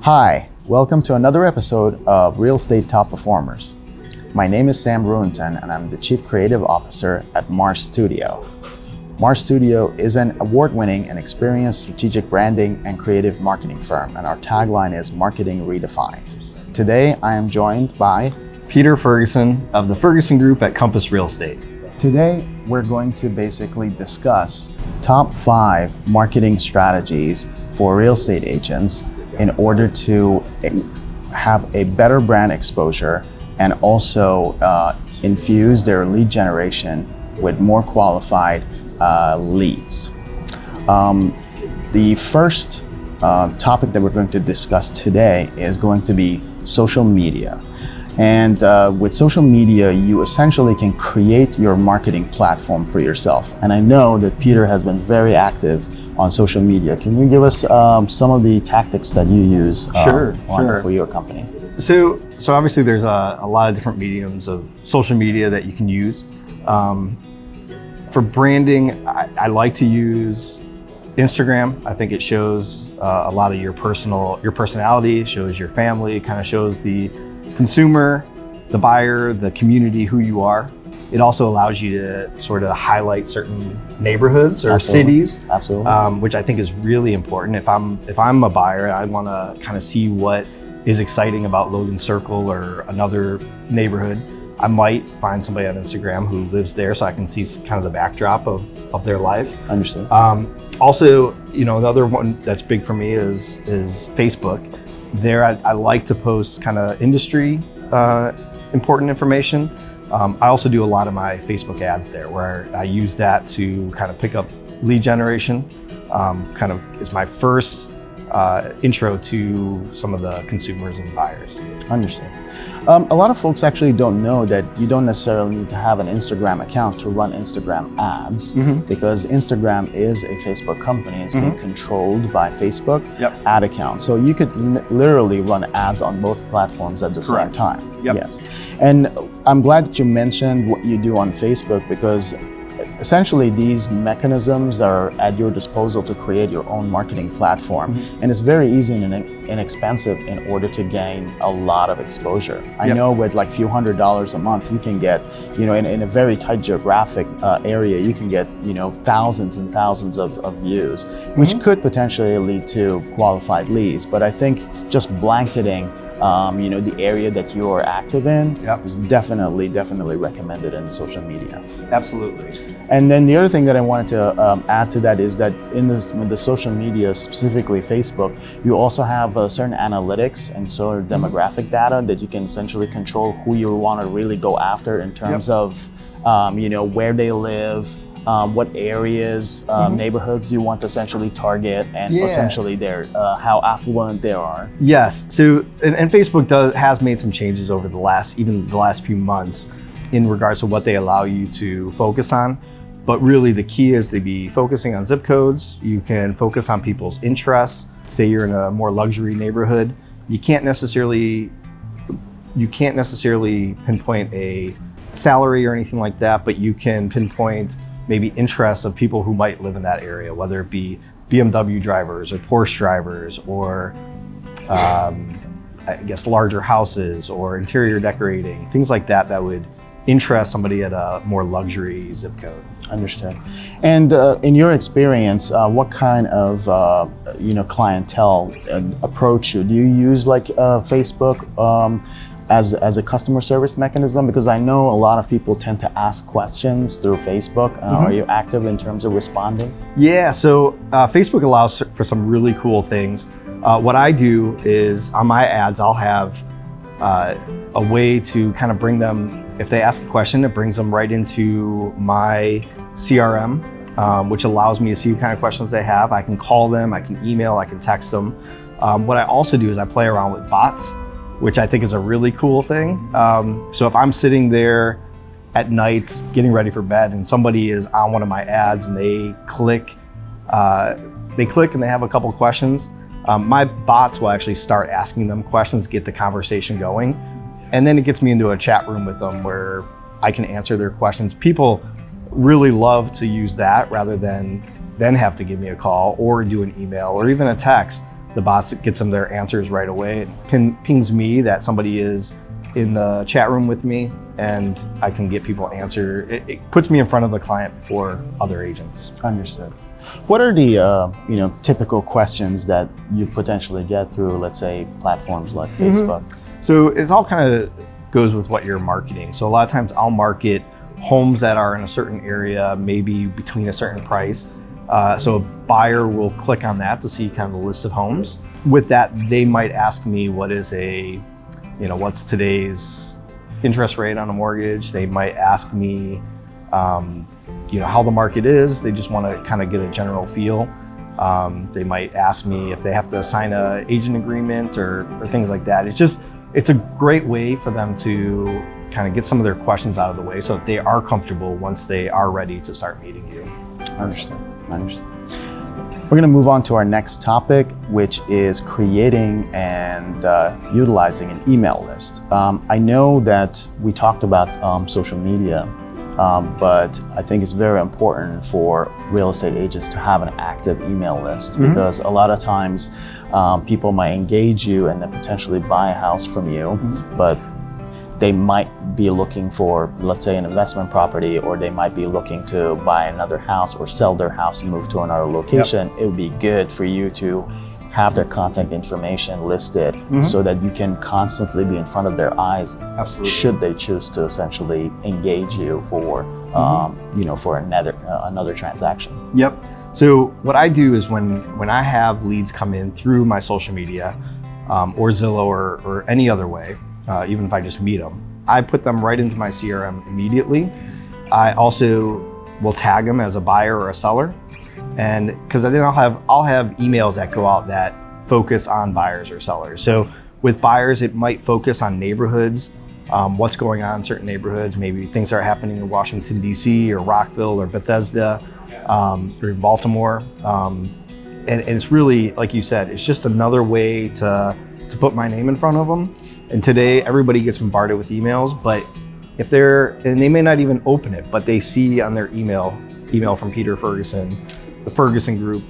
Hi, welcome to another episode of Real Estate Top Performers. My name is Sam Rooeintan and I'm the Chief Creative Officer at Marstudio. Marstudio is an award-winning and experienced strategic branding and creative marketing firm, and our tagline is Marketing Redefined. Today, I am joined by Peter Ferguson of the Ferguson Group at Compass Real Estate. Today, we're going to basically discuss top 5 marketing strategies for real estate agents in order to have a better brand exposure and also infuse their lead generation with more qualified leads. The first topic that we're going to discuss today is going to be social media. And with social media, you essentially can create your marketing platform for yourself. And I know that Peter has been very active on social media. Can you give us some of the tactics that you use for your company? So obviously there's a lot of different mediums of social media that you can use. For branding, I like to use Instagram. I think it shows a lot of your personality, shows your family, kind of shows the consumer, the buyer, the community, who you are. It also allows you to sort of highlight certain neighborhoods or cities, which I think is really important. If I'm a buyer and I want to kind of see what is exciting about Logan Circle or another neighborhood, I might find somebody on Instagram who lives there so I can see kind of the backdrop of their life. Understood. Also, another one that's big for me is Facebook. There, I like to post kind of industry important information. I also do a lot of my Facebook ads there where I use that to kind of pick up lead generation. Kind of is my first intro to some of the consumers and buyers. Understood. A lot of folks actually don't know that you don't necessarily need to have an Instagram account to run Instagram ads, because Instagram is a Facebook company. It's being controlled by Facebook ad account. So you could literally run ads on both platforms at the same time. Yes. And I'm glad that you mentioned what you do on Facebook, because essentially these mechanisms are at your disposal to create your own marketing platform. And it's very easy and inexpensive in order to gain a lot of exposure. I know with like few $100s a month, you can get, in a very tight geographic area, you can get, thousands and thousands of views, which could potentially lead to qualified leads. But I think just blanketing the area that you're active in is definitely recommended in social media. Absolutely. And then the other thing that I wanted to add to that is that with the social media, specifically Facebook, you also have certain analytics and sort of demographic data that you can essentially control who you want to really go after in terms of where they live, what areas, neighborhoods you want to essentially target, and essentially how affluent they are. Yes. So, and Facebook has made some changes over the last few months in regards to what they allow you to focus on. But really the key is to be focusing on zip codes. You can focus on people's interests. Say you're in a more luxury neighborhood, you can't necessarily pinpoint a salary or anything like that, but you can pinpoint maybe interests of people who might live in that area, whether it be BMW drivers or Porsche drivers, or I guess larger houses or interior decorating, things like that would interest somebody at a more luxury zip code. Understood. And in your experience, what kind of clientele approach you? Do you use like Facebook as a customer service mechanism? Because I know a lot of people tend to ask questions through Facebook. Are you active in terms of responding? Yeah, so Facebook allows for some really cool things. What I do is on my ads, I'll have a way to kind of bring them, if they ask a question, it brings them right into my CRM, which allows me to see what kind of questions they have. I can call them, I can email, I can text them. What I also do is I play around with bots, which I think is a really cool thing. So if I'm sitting there at night getting ready for bed and somebody is on one of my ads and they click and they have a couple questions, my bots will actually start asking them questions, get the conversation going. And then it gets me into a chat room with them where I can answer their questions. People really love to use that rather than have to give me a call or do an email or even a text. the bots gets them their answers right away. It pings me that somebody is in the chat room with me, and I can get people answer. It puts me in front of the client before other agents. Understood. What are the typical questions that you potentially get through, let's say, platforms like Facebook? So it's all kind of goes with what you're marketing. So a lot of times I'll market homes that are in a certain area, maybe between a certain price. So a buyer will click on that to see kind of the list of homes. With that, they might ask me what's today's interest rate on a mortgage. They might ask me, how the market is. They just want to kind of get a general feel. They might ask me if they have to sign an agent agreement or things like that. It's a great way for them to kind of get some of their questions out of the way so that they are comfortable once they are ready to start meeting you. I understand. We're going to move on to our next topic, which is creating and utilizing an email list. I know that we talked about social media, but I think it's very important for real estate agents to have an active email list, because a lot of times people might engage you and then potentially buy a house from you, but they might be looking for, let's say, an investment property, or they might be looking to buy another house or sell their house and move to another location. It would be good for you to have their contact information listed so that you can constantly be in front of their eyes. Absolutely. Should they choose to essentially engage you for, for another transaction. Yep. So what I do is when I have leads come in through my social media or Zillow or any other way, even if I just meet them, I put them right into my CRM immediately. I also will tag them as a buyer or a seller, and because then I'll have emails that go out that focus on buyers or sellers. So with buyers, it might focus on neighborhoods, what's going on in certain neighborhoods, maybe things that are happening in Washington, D.C. or Rockville or Bethesda or Baltimore. And it's really, like you said, it's just another way to put my name in front of them. And today, everybody gets bombarded with emails, but and they may not even open it, but they see on their email from Peter Ferguson, the Ferguson group.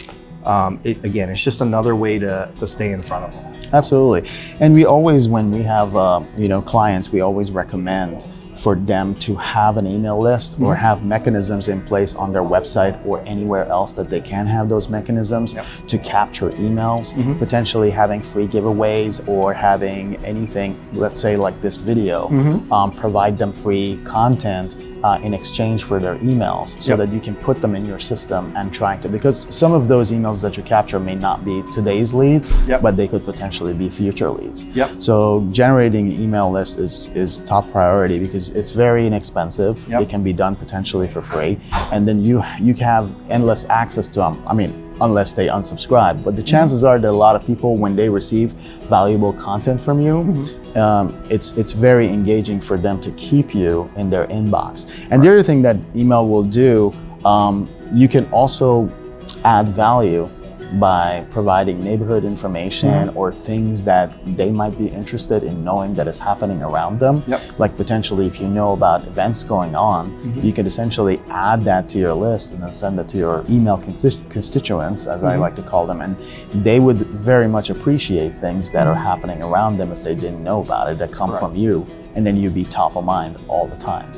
It's just another way to stay in front of them. Absolutely. And we always, when we have clients, we always recommend for them to have an email list or have mechanisms in place on their website or anywhere else that they can have those mechanisms to capture emails, potentially having free giveaways or having anything, let's say like this video, provide them free content in exchange for their emails so that you can put them in your system and because some of those emails that you capture may not be today's leads, but they could potentially be future leads. So generating an email list is top priority because it's very inexpensive. It can be done potentially for free, and then you have endless access to them. I mean, unless they unsubscribe. But the chances are that a lot of people, when they receive valuable content from you, it's very engaging for them to keep you in their inbox. And the other thing that email will do, you can also add value by providing neighborhood information or things that they might be interested in knowing that is happening around them. Like potentially if you know about events going on, you can essentially add that to your list and then send it to your email constituents, as I like to call them, and they would very much appreciate things that are happening around them if they didn't know about it, that come from you, and then you'd be top of mind all the time.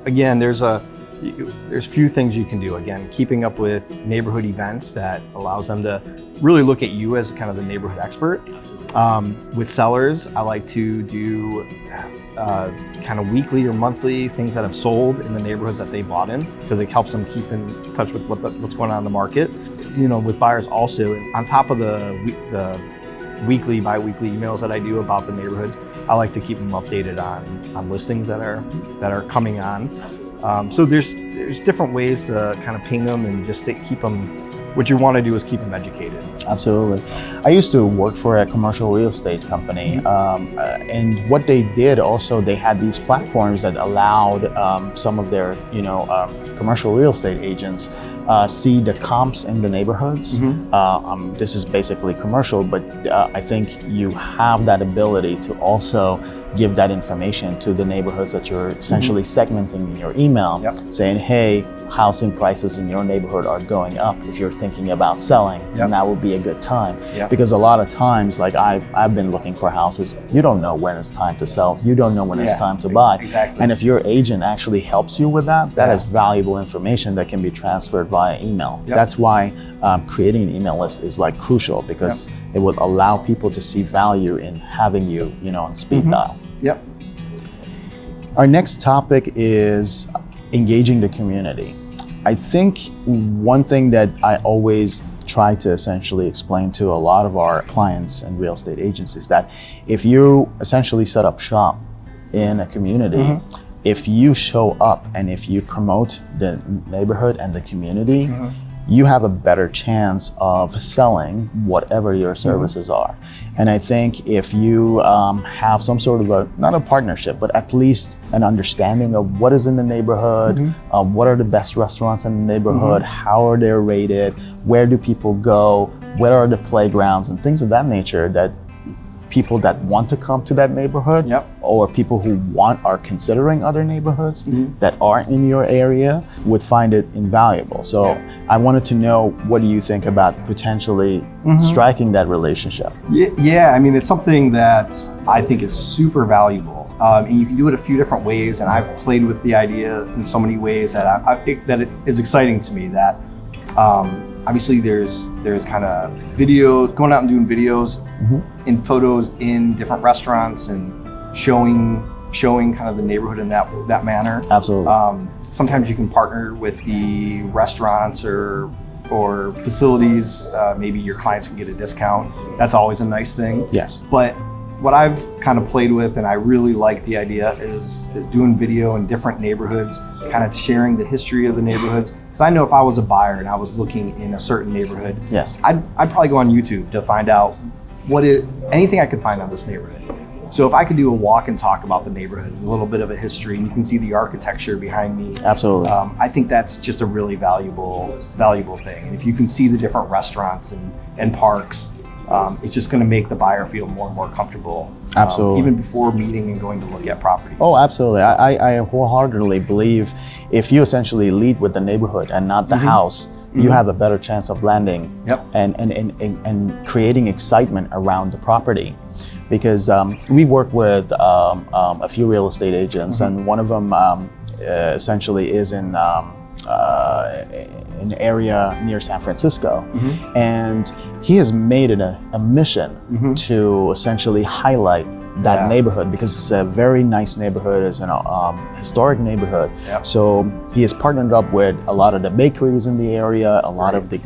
Again, there's few things you can do. Again, keeping up with neighborhood events that allows them to really look at you as kind of the neighborhood expert. With sellers, I like to do kind of weekly or monthly things that have sold in the neighborhoods that they bought in, because it helps them keep in touch with what's going on in the market. With buyers also, on top of the weekly, bi-weekly emails that I do about the neighborhoods, I like to keep them updated on listings that are coming on. So there's different ways to kind of ping them and just keep them. What you want to do is keep them educated. Absolutely. I used to work for a commercial real estate company, and what they did also, they had these platforms that allowed some of their commercial real estate agents see the comps in the neighborhoods. This is basically commercial, but I think you have that ability to also give that information to the neighborhoods that you're essentially segmenting in your email, saying, hey, housing prices in your neighborhood are going up, if you're thinking about selling, then that would be a good time. Because a lot of times, like I've been looking for houses, you don't know when it's time to sell, you don't know when it's time to buy. Exactly. And if your agent actually helps you with that, that is valuable information that can be transferred via email. That's why creating an email list is like crucial, because it would allow people to see value in having you, on speed dial. Our next topic is engaging the community. I think one thing that I always try to essentially explain to a lot of our clients and real estate agents is that if you essentially set up shop in a community, if you show up and if you promote the neighborhood and the community, you have a better chance of selling whatever your services are. And I think if you have some sort of not a partnership, but at least an understanding of what is in the neighborhood, what are the best restaurants in the neighborhood, how are they rated, where do people go, where are the playgrounds, and things of that nature, that people that want to come to that neighborhood or people who are considering other neighborhoods that aren't in your area would find it invaluable. So I wanted to know, what do you think about potentially striking that relationship? Yeah, I mean, it's something that I think is super valuable. And you can do it a few different ways, and I've played with the idea in so many ways that I think that it is exciting to me. That obviously there's kind of video, going out and doing videos and photos in different restaurants and showing kind of the neighborhood in that manner. Absolutely. Sometimes you can partner with the restaurants or facilities. Maybe your clients can get a discount. That's always a nice thing. Yes. But what I've kind of played with, and I really like the idea, is doing video in different neighborhoods, kind of sharing the history of the neighborhoods. Because I know if I was a buyer and I was looking in a certain neighborhood, I'd probably go on YouTube to find out anything I could find on this neighborhood. So if I could do a walk and talk about the neighborhood, a little bit of a history, and you can see the architecture behind me. Absolutely. I think that's just a really valuable thing. And if you can see the different restaurants and parks, it's just going to make the buyer feel more and more comfortable. Absolutely. Even before meeting and going to look at properties. Oh, absolutely. I wholeheartedly believe if you essentially lead with the neighborhood and not the house, you have a better chance of landing and creating excitement around the property. Because we work with a few real estate agents, and one of them essentially is in an area near San Francisco, and he has made it a mission to essentially highlight that neighborhood, because it's a very nice neighborhood. It's an historic neighborhood. So he has partnered up with a lot of the bakeries in the area, a lot of the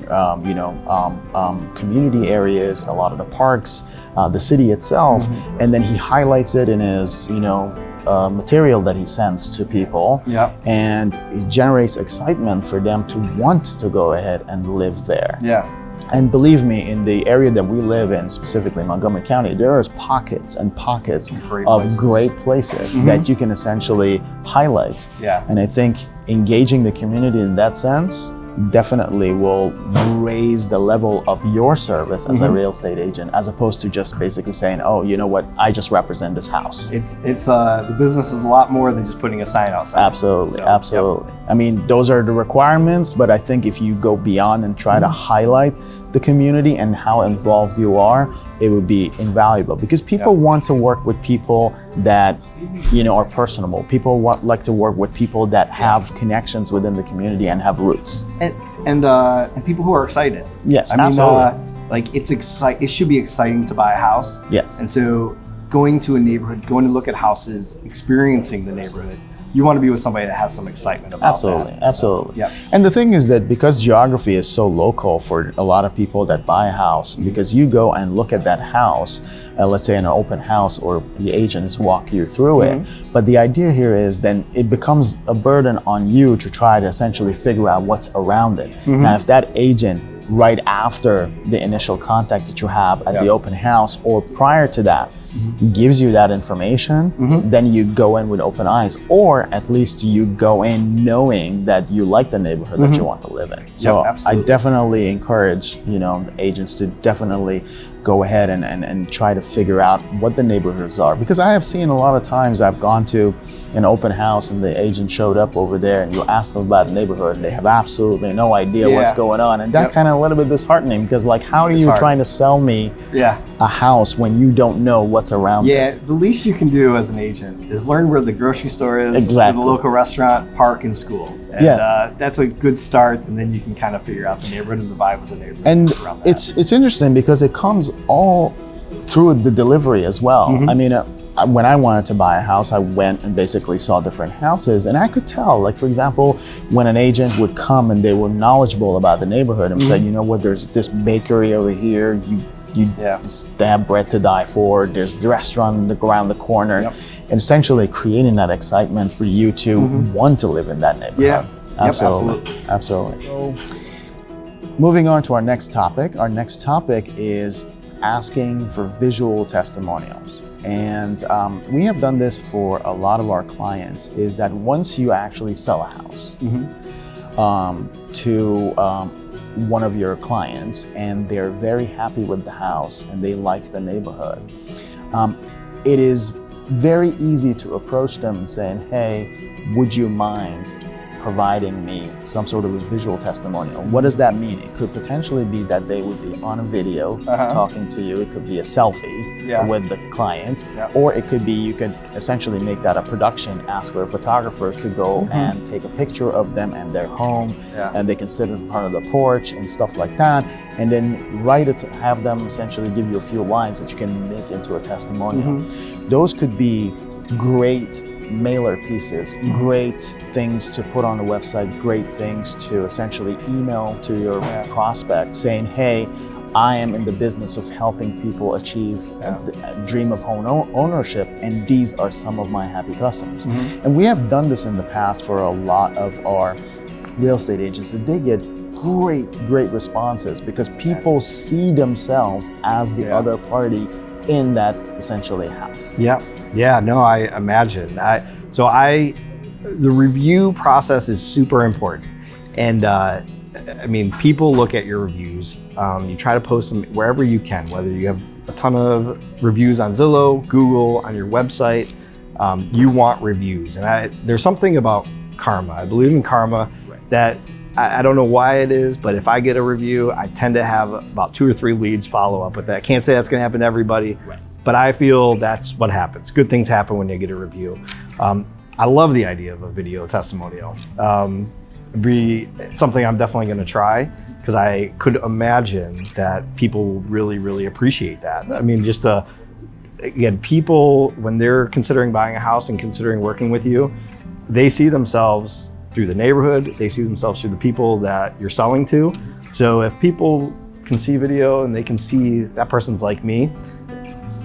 community areas, a lot of the parks, the city itself, and then he highlights it in his material that he sends to people, and it generates excitement for them to want to go ahead and live there. And believe me, in the area that we live in, specifically Montgomery County, there's pockets and pockets of great places that you can essentially highlight. And I think engaging the community in that sense definitely will raise the level of your service as a real estate agent, as opposed to just basically saying, oh, you know what, I just represent this house. It's the business is a lot more than just putting a sign outside. Absolutely, absolutely. I mean, those are the requirements, but I think if you go beyond and try to highlight the community and how involved you are, it would be invaluable, because people want to work with people that are personable. People like to work with people that have connections within the community and have roots. And people who are excited. Yes, I mean, absolutely. It should be exciting to buy a house. Yes. And so going to a neighborhood, going to look at houses, experiencing the neighborhood, you want to be with somebody that has some excitement about that. Absolutely. So, And the thing is that because geography is so local for a lot of people that buy a house, because you go and look at that house, let's say in an open house, or the agents walk you through it. But the idea here is then it becomes a burden on you to try to essentially figure out what's around it. Now, if that agent right after the initial contact that you have at the open house or prior to that gives you that information, then you go in with open eyes, or at least you go in knowing that you like the neighborhood that you want to live in. So I definitely encourage, the agents to definitely go ahead and try to figure out what the neighborhoods are. Because I have seen a lot of times I've gone to an open house and the agent showed up over there and you ask them about the neighborhood and they have absolutely no idea what's going on. And that kind of a little bit disheartening, because like, how are you trying to sell me a house when you don't know what's around it? The least you can do as an agent is learn where the grocery store is, the local restaurant, park, and school. And that's a good start, and then you can kind of figure out the neighborhood and the vibe of the neighborhood. And it's interesting because it comes all through the delivery as well. I mean, when I wanted to buy a house, I went and basically saw different houses, and I could tell, like for example, when an agent would come and they were knowledgeable about the neighborhood and say, you know what, there's this bakery over here, they have bread to die for, there's the restaurant around the corner, and essentially creating that excitement for you to want to live in that neighborhood. Absolutely. So, moving on to our next topic. Our next topic is asking for visual testimonials. And we have done this for a lot of our clients, is that once you actually sell a house to one of your clients and they're very happy with the house and they like the neighborhood, it is very easy to approach them and saying, hey, would you mind providing me some sort of a visual testimonial? What does that mean? It could potentially be that they would be on a video talking to you. It could be a selfie with the client, or it could be you could essentially make that a production, ask for a photographer to go and take a picture of them and their home, and they can sit in front of the porch and stuff like that, and then have them essentially give you a few lines that you can make into a testimonial. Those could be great mailer pieces, great things to put on the website, great things to essentially email to your prospect saying, hey, I am in the business of helping people achieve a dream of home ownership, and these are some of my happy customers. And we have done this in the past for a lot of our real estate agents, and they get great responses because people see themselves as the other party in that essentially house. I imagine. The review process is super important. And I mean, people look at your reviews. You try to post them wherever you can, whether you have a ton of reviews on Zillow, Google, on your website, you want reviews. And there's something about karma. I believe in karma that I don't know why it is, but if I get a review, I tend to have about 2 or 3 leads follow up with that. I can't say that's going to happen to everybody, but I feel that's what happens. Good things happen when you get a review. I love the idea of a video testimonial. It'd be something I'm definitely going to try, because I could imagine that people really appreciate that. I mean, just again, people, when they're considering buying a house and considering working with you, they see themselves through the neighborhood, they see themselves through the people that you're selling to. So if people can see video and they can see that person's like me,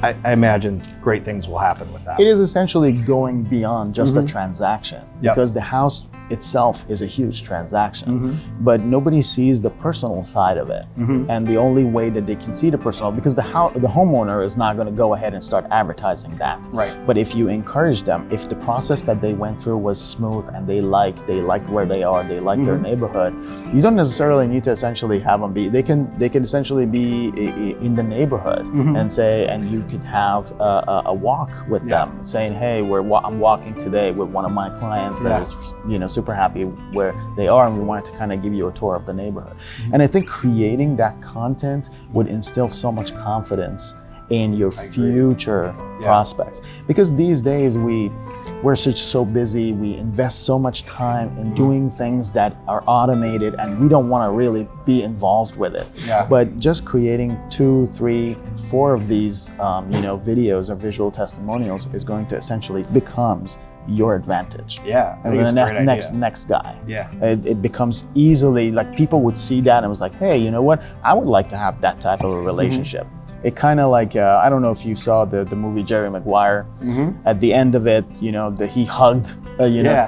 I imagine great things will happen with that. It is essentially going beyond just a transaction, because the house itself is a huge transaction, but nobody sees the personal side of it. And the only way that they can see the personal, because the homeowner is not going to go ahead and start advertising that. But if you encourage them, if the process that they went through was smooth and they liked where they are, they like their neighborhood, you don't necessarily need to essentially have them be, they can essentially be in the neighborhood and say, and you could have a walk with them saying, hey, I'm walking today with one of my clients that is, super happy where they are, and we wanted to kind of give you a tour of the neighborhood. And I think creating that content would instill so much confidence in your future prospects, because these days we're so busy, we invest so much time in doing things that are automated and we don't want to really be involved with it. But just creating 2, 3, 4 of these videos or visual testimonials is going to essentially becomes your advantage. And the next guy. It becomes easily, like, people would see that and was like, hey, you know what? I would like to have that type of a relationship. It kind of like, I don't know if you saw the movie Jerry Maguire. At the end of it, he hugged,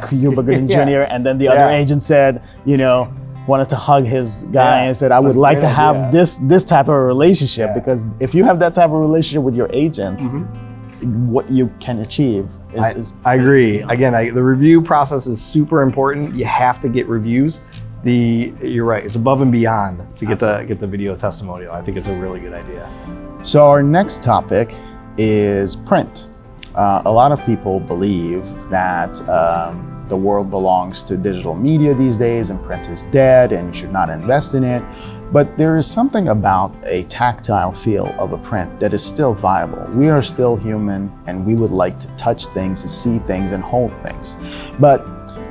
Cuba Gooding Jr. And then the other agent said, wanted to hug his guy and said, I would like to have this type of a relationship, because if you have that type of relationship with your agent, what you can achieve I agree. Again, the review process is super important. You have to get reviews. You're right, it's above and beyond to get the video testimonial. I think it's a really good idea. So our next topic is print. A lot of people believe that the world belongs to digital media these days and print is dead and you should not invest in it. But there is something about a tactile feel of a print that is still viable. We are still human and we would like to touch things, to see things and hold things. But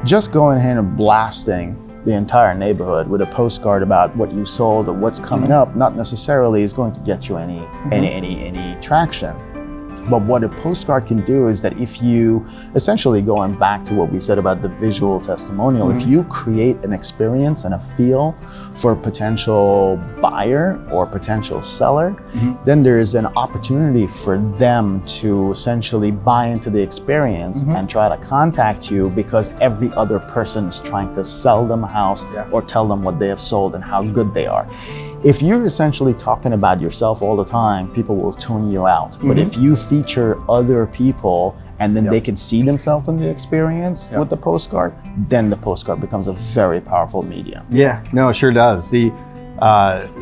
just going ahead and blasting the entire neighborhood with a postcard about what you sold or what's coming up, not necessarily is going to get you any traction. But what a postcard can do is that if you, essentially going back to what we said about the visual testimonial, if you create an experience and a feel for a potential buyer or potential seller, then there is an opportunity for them to essentially buy into the experience and try to contact you because every other person is trying to sell them a house or tell them what they have sold and how good they are. If you're essentially talking about yourself all the time, people will tune you out. But if you feature other people and then they can see themselves in the experience with the postcard, then the postcard becomes a very powerful medium. Yeah, no, it sure does. The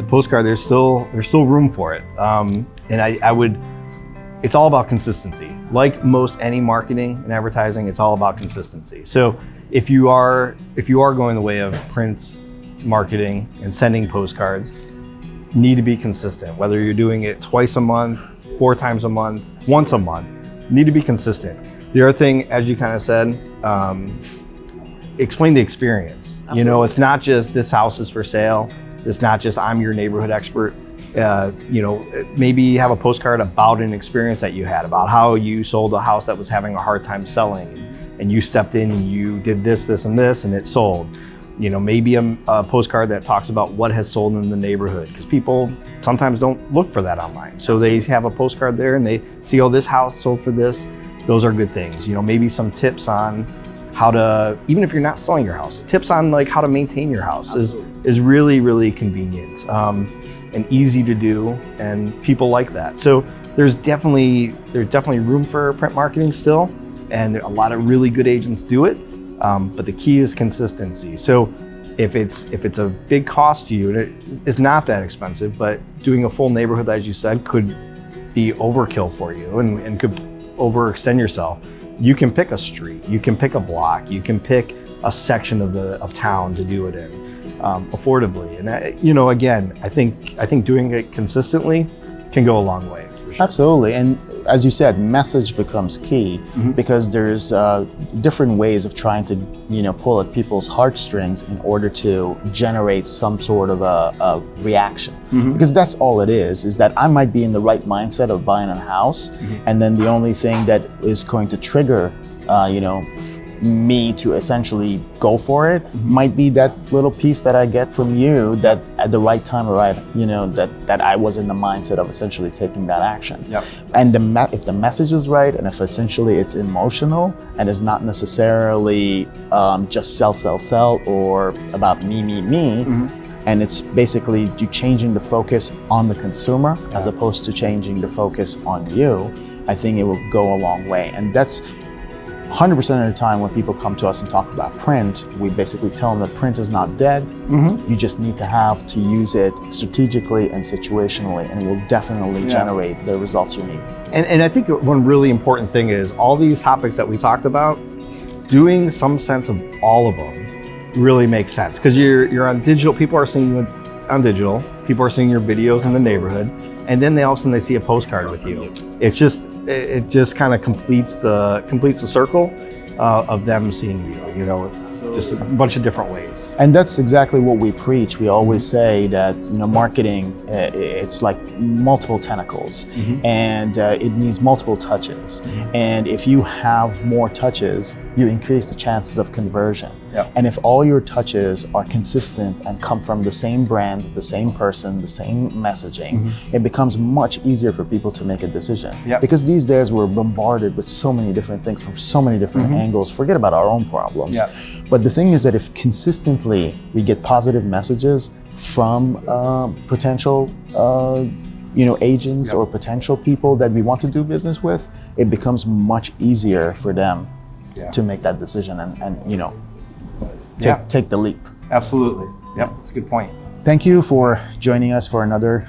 postcard, there's still room for it. And I would, it's all about consistency. Like most any marketing and advertising, it's all about consistency. So if you are going the way of print marketing and sending postcards, need to be consistent. Whether you're doing it twice a month, 4 times a month, once a month, need to be consistent. The other thing, as you kind of said, explain the experience. Absolutely. You know, it's not just this house is for sale. It's not just I'm your neighborhood expert. You know, maybe have a postcard about an experience that you had, about how you sold a house that was having a hard time selling, and you stepped in and you did this, this, and this, and it sold. You know, maybe a postcard that talks about what has sold in the neighborhood, because people sometimes don't look for that online. So they have a postcard there and they see, oh, this house sold for this. Those are good things. You know, maybe some tips on how to, even if you're not selling your house, tips on like how to maintain your house is really, really convenient and easy to do, and people like that. So there's definitely room for print marketing still, and a lot of really good agents do it. But the key is consistency. So if it's a big cost to you, and it's not that expensive, but doing a full neighborhood, as you said, could be overkill for you and could overextend yourself. You can pick a street, you can pick a block, you can pick a section of town to do it in affordably. And you know, again, I think doing it consistently can go a long way. Sure. Absolutely, and as you said, message becomes key because there's different ways of trying to, you know, pull at people's heartstrings in order to generate some sort of a reaction. Because that's all it is that I might be in the right mindset of buying a house, and then the only thing that is going to trigger, you know, me to essentially go for it might be that little piece that I get from you that at the right time, right, you know, that I was in the mindset of essentially taking that action. Yep. And if the message is right, and if essentially it's emotional and is not necessarily just sell or about me, and it's basically you changing the focus on the consumer as opposed to changing the focus on you, I think it will go a long way. And that's 100% of the time when people come to us and talk about print, we basically tell them that print is not dead. You just need to have to use it strategically and situationally, and it will definitely generate the results you need. And I think one really important thing is all these topics that we talked about, doing some sense of all of them really makes sense, because you're on digital, people are seeing you on digital, people are seeing your videos in the neighborhood, and then all of a sudden they see a postcard with you. It just kind of completes the circle of them seeing you, you know, just a bunch of different ways. And that's exactly what we preach. We always say that, you know, marketing, it's like multiple tentacles, and it needs multiple touches. And if you have more touches, you increase the chances of conversion. And if all your touches are consistent and come from the same brand, the same person, the same messaging, it becomes much easier for people to make a decision. Because these days we're bombarded with so many different things from so many different angles. Forget about our own problems. But the thing is that if consistently we get positive messages from potential agents or potential people that we want to do business with, it becomes much easier for them to make that decision and take the leap. Absolutely. Yep, that's a good point. Thank you for joining us for another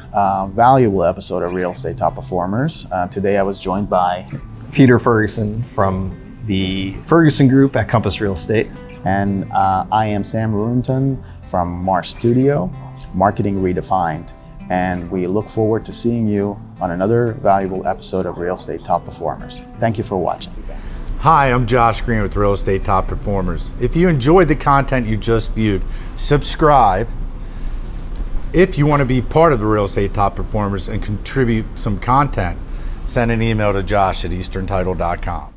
valuable episode of Real Estate Top Performers. Today I was joined by Peter Ferguson from the Ferguson Group at Compass Real Estate. And I am Sam Rooeintan from Marstudio, Marketing Redefined. And we look forward to seeing you on another valuable episode of Real Estate Top Performers. Thank you for watching. Hi, I'm Josh Green with Real Estate Top Performers. If you enjoyed the content you just viewed, subscribe. If you want to be part of the Real Estate Top Performers and contribute some content, send an email to josh@easterntitle.com.